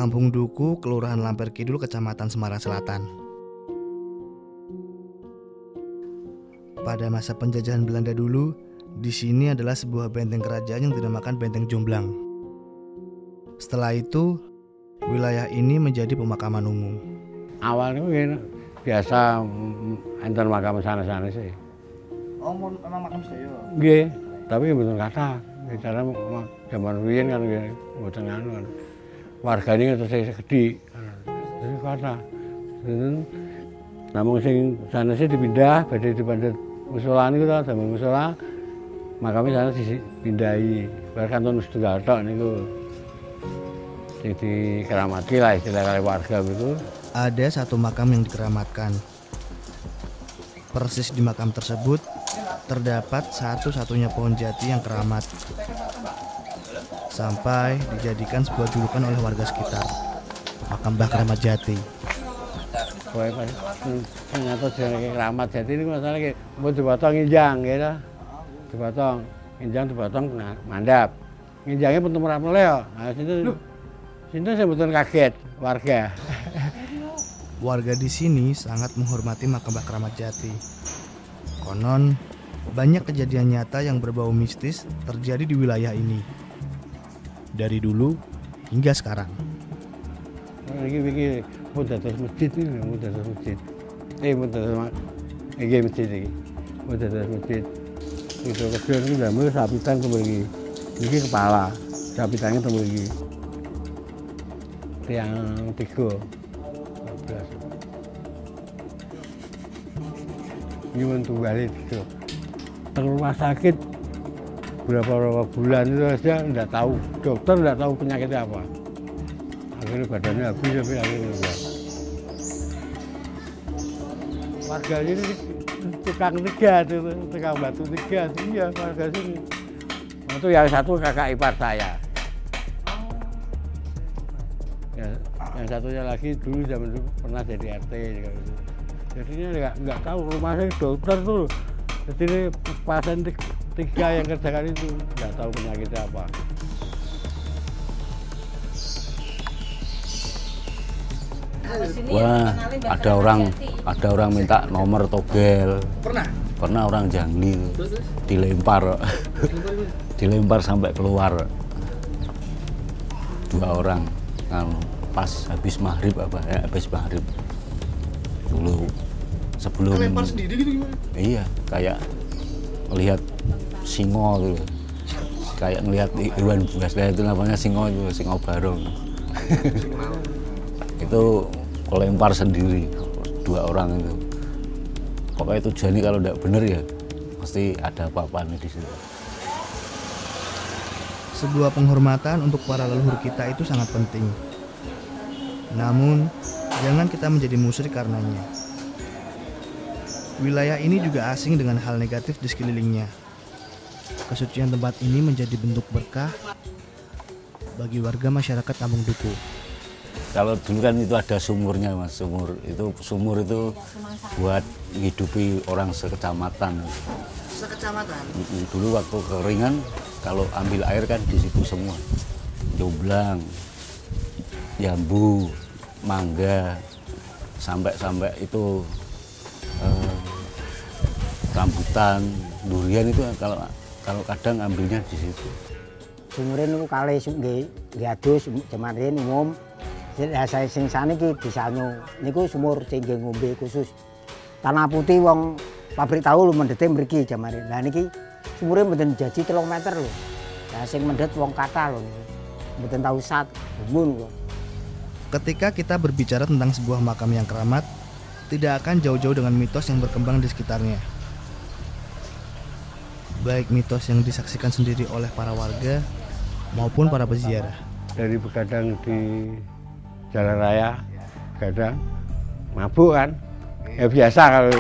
Kampung Duku, Kelurahan Lamper Kidul, Kecamatan Semarang Selatan. Pada masa penjajahan Belanda dulu, di sini adalah sebuah benteng kerajaan yang dinamakan Benteng Jomblang. Setelah itu, wilayah ini menjadi pemakaman umum. Awalnya biasa enten makam sana-sana sih. Oh, memang makam sedaya. Nggih, tapi mboten kathah. Bicara zaman riyen kan mboten anu kan. Wargane terus gedhi. Terus kathah. Namun sing sanesé dipindah badhe dipandet musala niku ta, zaman musala makame sana dipindahi. Bar kanton setunggal tok niku. Sing dikeramati lah istilah kali warga itu. Ada satu makam yang dikeramatkan. Persis di makam tersebut terdapat satu-satunya pohon jati yang keramat, sampai dijadikan sebuah julukan oleh warga sekitar, makam Mbah Keramat Jati. Pokoknya ternyata jenenge Keramat Jati ini masalah ki mau dipotong injang gitu. Dipotong injang dipotong mandap. Injangnya pun temurap meleo. Nah situ saya betul kaget warga. Warga di sini sangat menghormati makam Mbah Keramat Jati. Konon, banyak kejadian nyata yang berbau mistis terjadi di wilayah ini. Dari dulu hingga sekarang. Ini mau dados masjid ini, mau dados masjid. Mau dados masjid ini. Mau dados masjid. Itu kecil itu damel sapitan kembali. Ini kepala, sapitannya kembali. Yang 3. Nyuwun tumbale itu. Ke rumah sakit berapa bulan itu saja enggak tahu, dokter enggak tahu penyakitnya apa. Akhirnya badannya habis tapi akhirnya enggak. Warga ini tukang batu tiga, iya warga sini. Itu yang satu kakak ipar saya. Yang satunya lagi dulu zaman dulu pernah jadi RT gitu. Jadinya nggak tahu rumahnya dokter tuh. Jadi ini pasien 3 yang kerjakan itu nggak tahu penyakitnya apa. Wah, ada orang minta nomor togel. Pernah orang Jangli dilempar, dilempar sampai keluar. 2 orang, pas habis maghrib habis maghrib dulu. Sebelum lempar sendiri gitu gimana? Iya, kayak melihat singo gitu. Kayak ngelihat hewan buas, kayak itu namanya singo itu, singo barong. Itu lempar sendiri 2 orang itu. Pokoknya tujuannya kalau tidak benar ya pasti ada apa-apa nih di situ. Sebuah penghormatan untuk para leluhur kita itu sangat penting. Namun, jangan kita menjadi musyrik karenanya. Wilayah ini juga asing dengan hal negatif di sekelilingnya. Kesucian tempat ini menjadi bentuk berkah bagi warga masyarakat Kampung Duku. Kalau dulu kan itu ada sumurnya Mas, sumur itu buat menghidupi orang sekecamatan. Sekecamatan? Dulu waktu kekeringan kalau ambil air kan di situ semua. Jomblang, jambu, mangga, sampai itu rambutan, durian itu kalau kadang ambilnya di situ. Sumure niku kalih nggih adus jaman riyen umum. Saya sing saniki disanyo niku sumur sing nggih ngombe khusus. Tanah Putih wong pabrik tahu lho mendete mriki jaman riyen. Lah niki sumure mboten jaji 3 meter lho. Lah sing mendet wong kathah lho. Mboten tahu sat gumun kok. Ketika kita berbicara tentang sebuah makam yang keramat, tidak akan jauh-jauh dengan mitos yang berkembang di sekitarnya. Baik mitos yang disaksikan sendiri oleh para warga maupun para peziarah. Dari begadang di jalan raya, kadang mabuk kan. Ya biasa kalau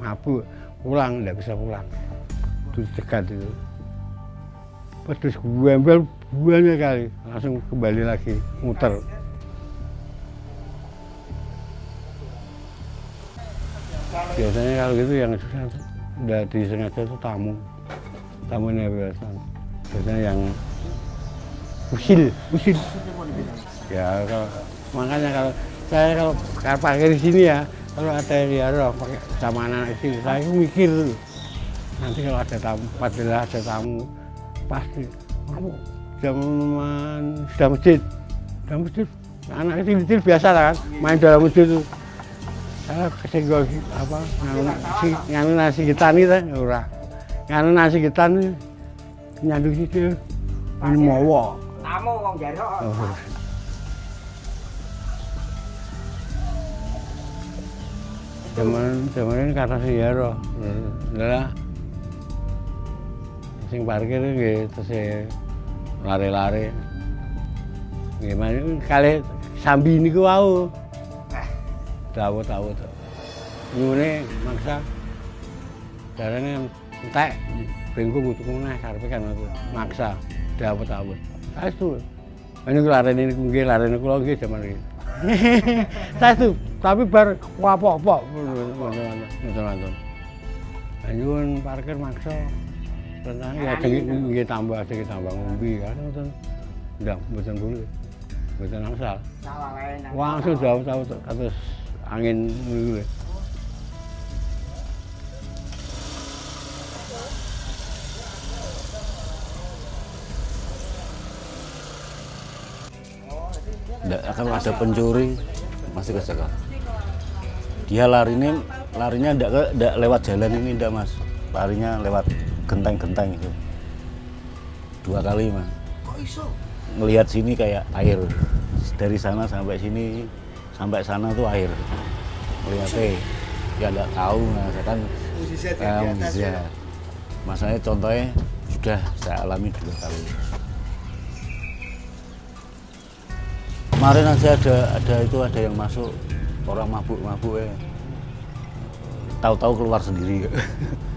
mabuk, pulang nggak bisa pulang. Terus dekat itu. Terus gue ambil banyak kali, langsung kembali lagi, muter. Biasanya kalau gitu yang udah disengaja itu tamunya biasanya yang usil. Ya makanya kalau saya kalau parkir di sini ya, kalau ada yang ziarah pakai sama anak istri, saya mikir dulu. Nanti kalau ada tamu, padahal ada tamu, pasti kamu sudah masjid, anak kecil biasa kan, main dalam masjid itu. Saya kesenggol apa, nganu nasi ketan itu, nganu nasi ketan nyandung situ, ini mawa. Tamu wong jarok. Zaman ini kata ziarah, adalah sing parkir gitu sih lari-lari. Gimana kali sambi ini wau. Tahu. Nyune maksa. Caranya entek bengku butuh meneh karepe kan maksa. Tahu. Astu. Ini larene nggih larene kula nggih jaman iki. Sastu, tapi bar wapok-pok ngono-ngono. Anyun parkir maksa. Tenang ya nggih tambah ngombe kan ngoten. Ndak mboten boleh. Mboten asal. Langsung jauh atus angin niku. Nggak akan ada pencuri masih kejaga. Dia larinya nggak lewat jalan ini ndak Mas. Larinya lewat genteng-genteng itu. 2 kali Mas. Kok iso? Ngelihat sini kayak air. Dari sana sampai sini sampai sana tuh air. Melihatnya ya nggak tahu Mas. Saya kan musisi. Masalahnya contohnya sudah saya alami 2 kali. Kemarin aja ada yang masuk orang mabuk ya. Tahu-tahu keluar sendiri.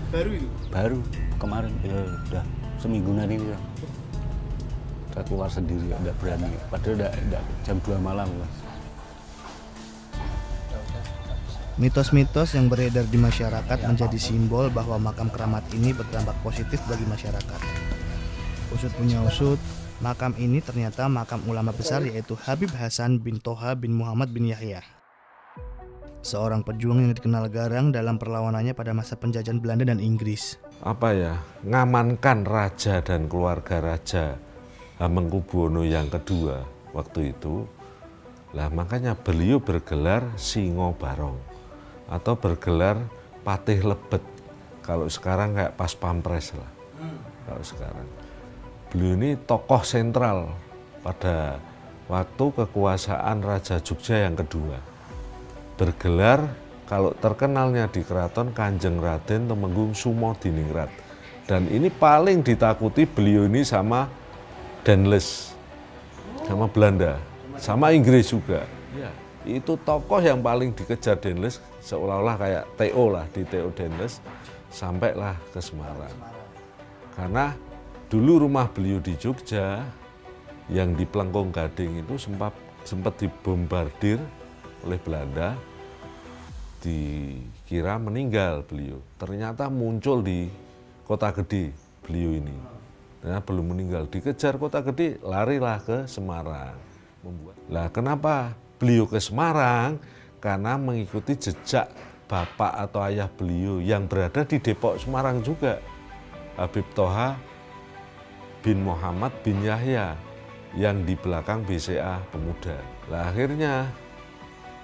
Baru itu? Baru kemarin ya udah semingguan ini ya. Udah keluar sendiri enggak berani. Padahal udah jam 2 malam Mas. Mitos-mitos yang beredar di masyarakat menjadi simbol bahwa makam keramat ini berdampak positif bagi masyarakat. Usut punya usut, makam ini ternyata makam ulama besar yaitu Habib Hasan bin Toha bin Muhammad bin Yahya. Seorang pejuang yang dikenal garang dalam perlawanannya pada masa penjajahan Belanda dan Inggris. Ngamankan raja dan keluarga raja Hamengkubuwono yang kedua waktu itu. Lah makanya beliau bergelar Singo Barong atau bergelar Patih Lebet. Kalau sekarang kayak Pas Pampres lah. Kalau sekarang. Beliau ini tokoh sentral pada waktu kekuasaan Raja Jogja yang kedua. Bergelar kalau terkenalnya di keraton Kanjeng Raden Temenggung Sumodiningrat. Dan ini paling ditakuti beliau ini sama Denles, sama Belanda, sama Inggris juga. Itu tokoh yang paling dikejar Denles, seolah-olah kayak TO lah, di TO Denles, sampailah ke Semarang. Karena dulu rumah beliau di Jogja yang di Plengkung Gading itu sempat dibombardir oleh Belanda, dikira meninggal beliau. Ternyata muncul di Kota Gede beliau ini. Ternyata belum meninggal, dikejar Kota Gede, larilah ke Semarang. Lah kenapa beliau ke Semarang? Karena mengikuti jejak bapak atau ayah beliau yang berada di Depok Semarang juga, Habib Toha bin Muhammad bin Yahya yang di belakang BCA Pemuda. Lah akhirnya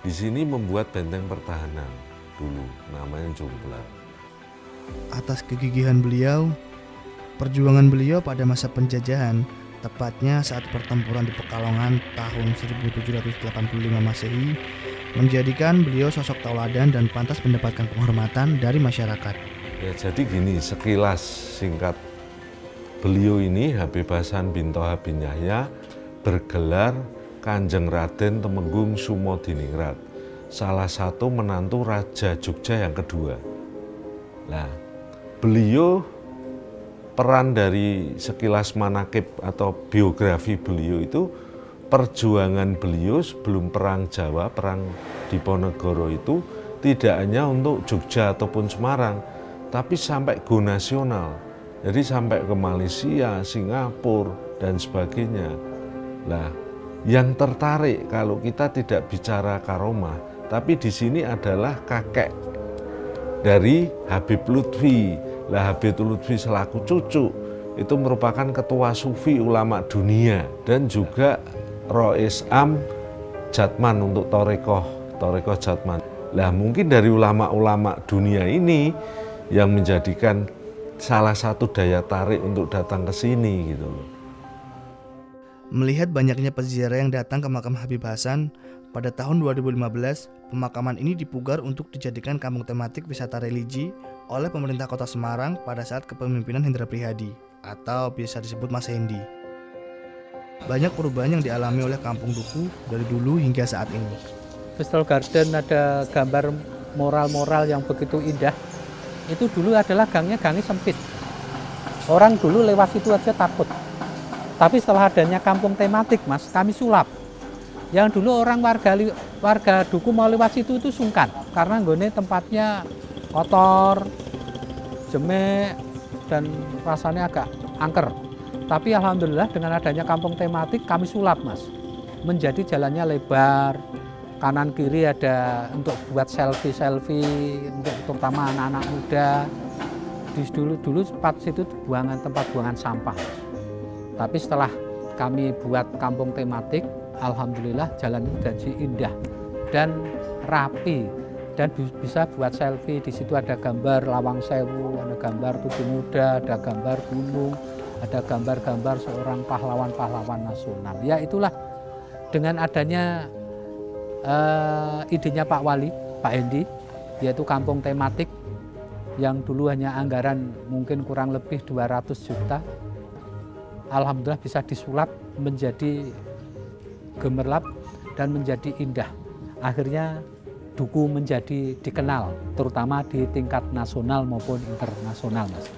di sini membuat benteng pertahanan dulu namanya Jomblang. Atas kegigihan beliau, perjuangan beliau pada masa penjajahan, tepatnya saat pertempuran di Pekalongan tahun 1785 Masehi, menjadikan beliau sosok tauladan dan pantas mendapatkan penghormatan dari masyarakat. Ya, jadi gini, sekilas singkat, beliau ini Habib Hasan bin Toha bin Yahya bergelar Kanjeng Raden Temenggung Sumodiningrat, salah satu menantu Raja Jogja yang kedua. Nah, beliau peran dari sekilas manakib atau biografi beliau itu, perjuangan beliau sebelum Perang Jawa, Perang Diponegoro itu tidak hanya untuk Jogja ataupun Semarang, tapi sampai go nasional. Jadi sampai ke Malaysia, Singapura, dan sebagainya. Nah, Yang tertarik kalau kita tidak bicara karomah, tapi di sini adalah kakek dari Habib Lutfi. Lah Habib Lutfi selaku cucu itu merupakan ketua sufi ulama dunia dan juga Rois Am Jatman untuk Torekoh Jatman. Lah mungkin dari ulama-ulama dunia ini yang menjadikan salah satu daya tarik untuk datang ke sini gitu loh. Melihat banyaknya peziarah yang datang ke makam Habib Hasan, pada tahun 2015, pemakaman ini dipugar untuk dijadikan kampung tematik wisata religi oleh pemerintah Kota Semarang pada saat kepemimpinan Hendra Prihadi, atau biasa disebut Mas Hendi. Banyak perubahan yang dialami oleh Kampung Duku dari dulu hingga saat ini. Bristol Garden ada gambar moral-moral yang begitu indah. Itu dulu adalah gangnya sempit. Orang dulu lewat situ aja takut. Tapi setelah adanya kampung tematik, Mas, kami sulap. Yang dulu orang warga Duku mau lewat situ itu sungkan karena nggone tempatnya kotor, jemek, dan rasanya agak angker. Tapi alhamdulillah dengan adanya kampung tematik kami sulap, Mas. Menjadi jalannya lebar, kanan kiri ada untuk buat selfie untuk terutama anak-anak muda. Di dulu tempat situ tempat buangan sampah. Tapi setelah kami buat kampung tematik, alhamdulillah jalan itu jadi indah dan rapi dan bisa buat selfie. Di situ ada gambar Lawang Sewu, ada gambar Tugu Muda, ada gambar gunung, ada gambar-gambar seorang pahlawan-pahlawan nasional. Ya itulah dengan adanya idenya Pak Wali, Pak Hendi, yaitu kampung tematik yang dulu hanya anggaran mungkin kurang lebih 200 juta. Alhamdulillah bisa disulap menjadi gemerlap dan menjadi indah. Akhirnya Duku menjadi dikenal, terutama di tingkat nasional maupun internasional, Mas.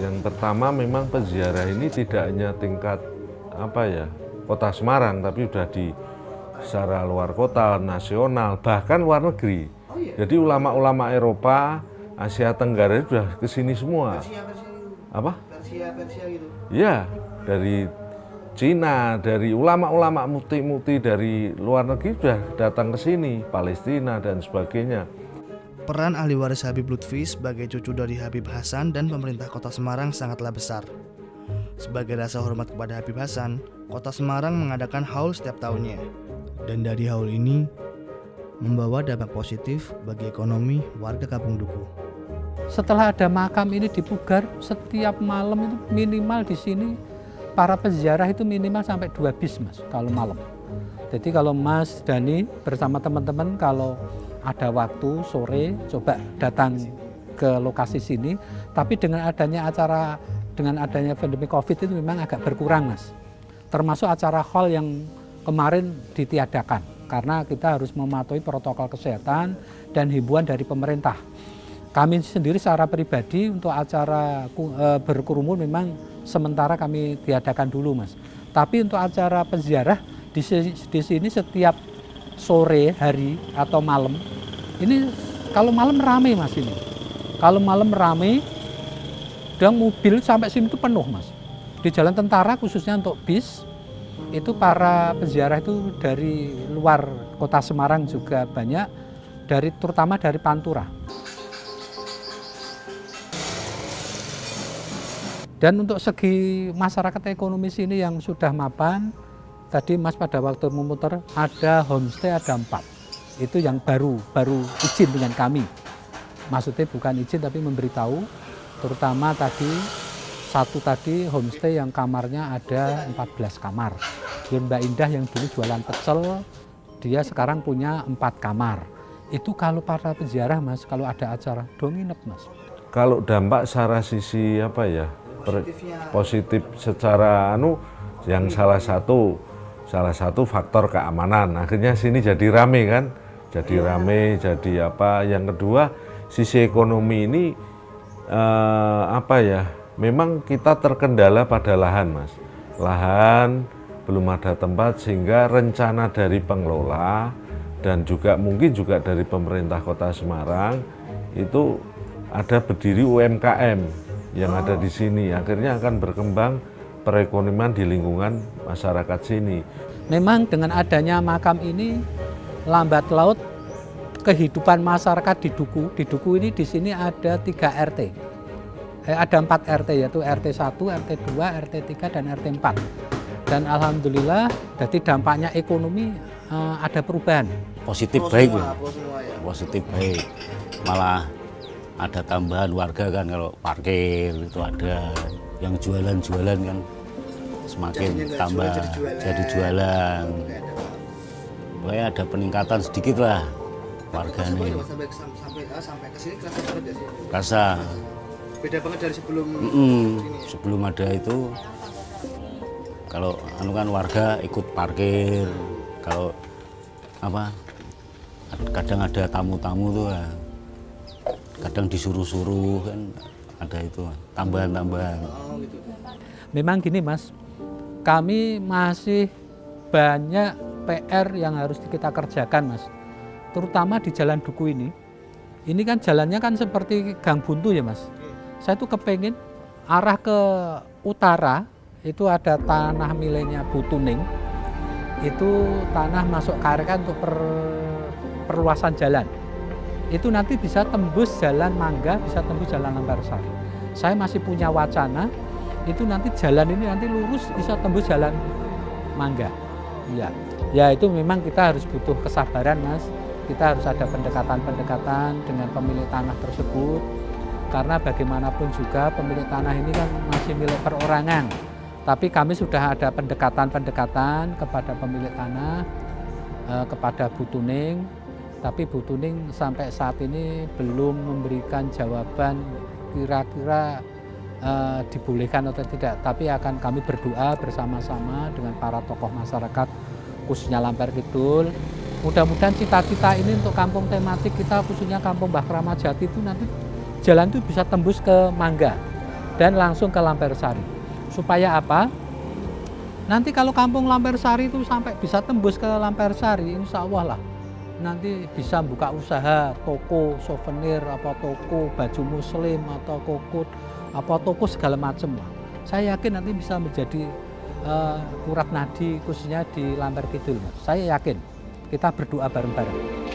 Yang pertama memang peziarah ini tidak hanya tingkat Kota Semarang, tapi sudah di secara luar kota, nasional, bahkan luar negeri. Jadi ulama-ulama Eropa, Asia Tenggara sudah ke sini semua. Persia gitu? Ya, dari Cina, dari ulama-ulama mufti-mufti dari luar negeri sudah datang ke sini, Palestina dan sebagainya. Peran ahli waris Habib Lutfi sebagai cucu dari Habib Hasan dan pemerintah Kota Semarang sangatlah besar. Sebagai rasa hormat kepada Habib Hasan, Kota Semarang mengadakan haul setiap tahunnya. Dan dari haul ini membawa dampak positif bagi ekonomi warga Kampung Duku. Setelah ada makam ini dipugar, setiap malam itu minimal di sini para peziarah itu minimal sampai 2 bis, Mas, kalau malam. Jadi kalau Mas Dani bersama teman-teman kalau ada waktu sore coba datang ke lokasi sini, tapi dengan adanya pandemi Covid itu memang agak berkurang, Mas. Termasuk acara hall yang kemarin ditiadakan karena kita harus mematuhi protokol kesehatan dan himbauan dari pemerintah. Kami sendiri secara pribadi untuk acara berkerumun memang sementara kami tiadakan dulu, Mas. Tapi untuk acara peziarah di sini setiap sore hari atau malam, ini kalau malam ramai, Mas, ini. Kalau malam ramai, dan mobil sampai sini itu penuh, Mas. Di Jalan Tentara khususnya untuk bis, itu para peziarah itu dari luar Kota Semarang juga banyak, terutama dari Pantura. Dan untuk segi masyarakat ekonomi sini yang sudah mapan, tadi Mas pada waktu memutar ada homestay ada 4. Itu yang baru izin dengan kami. Maksudnya bukan izin tapi memberitahu, terutama tadi homestay yang kamarnya ada 14 kamar. Dan Mbak Indah yang dulu jualan pecel, dia sekarang punya 4 kamar. Itu kalau para peziarah, Mas, kalau ada acara dong nginep, Mas. Kalau dampak secara sisi positif secara yang salah satu faktor keamanan. Akhirnya sini jadi rame kan, jadi yang kedua sisi ekonomi ini memang kita terkendala pada lahan, Mas. Lahan belum ada tempat sehingga rencana dari pengelola dan juga mungkin juga dari pemerintah Kota Semarang itu ada berdiri UMKM yang ada di sini. Akhirnya akan berkembang perekonomian di lingkungan masyarakat sini. Memang dengan adanya makam ini lambat laut kehidupan masyarakat di Duku. Di Duku ini di sini ada 3 RT. Ada 4 RT, yaitu RT 1, RT 2, RT 3, dan RT 4. Dan alhamdulillah jadi dampaknya ekonomi ada perubahan. Positif baik, positif baik. Malah ada tambahan warga kan, kalau parkir itu ada, yang jualan-jualan kan semakin tambah jadi jualan. Pokoknya ada peningkatan sedikit lah warganya. Sampai ke sini kerasa banget ya sih? Rasa. Beda banget dari sebelum sebelum ada itu, kalau anu kan warga ikut parkir, kalau apa kadang ada tamu-tamu tuh ya, kadang disuruh-suruh kan, ada itu tambahan-tambahan. Memang gini Mas, kami masih banyak PR yang harus kita kerjakan Mas, terutama di Jalan Duku ini. Ini kan jalannya kan seperti gang buntu ya Mas. Saya tuh kepengen arah ke utara itu ada tanah miliknya Bu Tuning, itu tanah masuk Kareka untuk perluasan jalan. Itu nanti bisa tembus jalan Mangga, bisa tembus jalan Lambarsari. Saya masih punya wacana itu nanti jalan ini nanti lurus bisa tembus jalan Mangga. Ya itu memang kita harus butuh kesabaran Mas. Kita harus ada pendekatan-pendekatan dengan pemilik tanah tersebut. Karena bagaimanapun juga pemilik tanah ini kan masih milik perorangan. Tapi kami sudah ada pendekatan-pendekatan kepada pemilik tanah, kepada Bu Tuning. Tapi Bu Tuning sampai saat ini belum memberikan jawaban kira-kira dibolehkan atau tidak. Tapi akan kami berdoa bersama-sama dengan para tokoh masyarakat, khususnya Lampir Kidul. Mudah-mudahan cita-cita ini untuk kampung tematik kita, khususnya kampung Mbah Kramat Jati itu nanti jalan itu bisa tembus ke Mangga dan langsung ke Lampirsari. Supaya apa? Nanti kalau kampung Lampirsari itu sampai bisa tembus ke Lampirsari, insya Allah lah nanti bisa buka usaha toko souvenir, apa toko baju muslim, atau kokut, apa toko segala macam lah. Saya yakin nanti bisa menjadi urat nadi khususnya di Lampir Kidul. Saya yakin, kita berdoa bareng-bareng.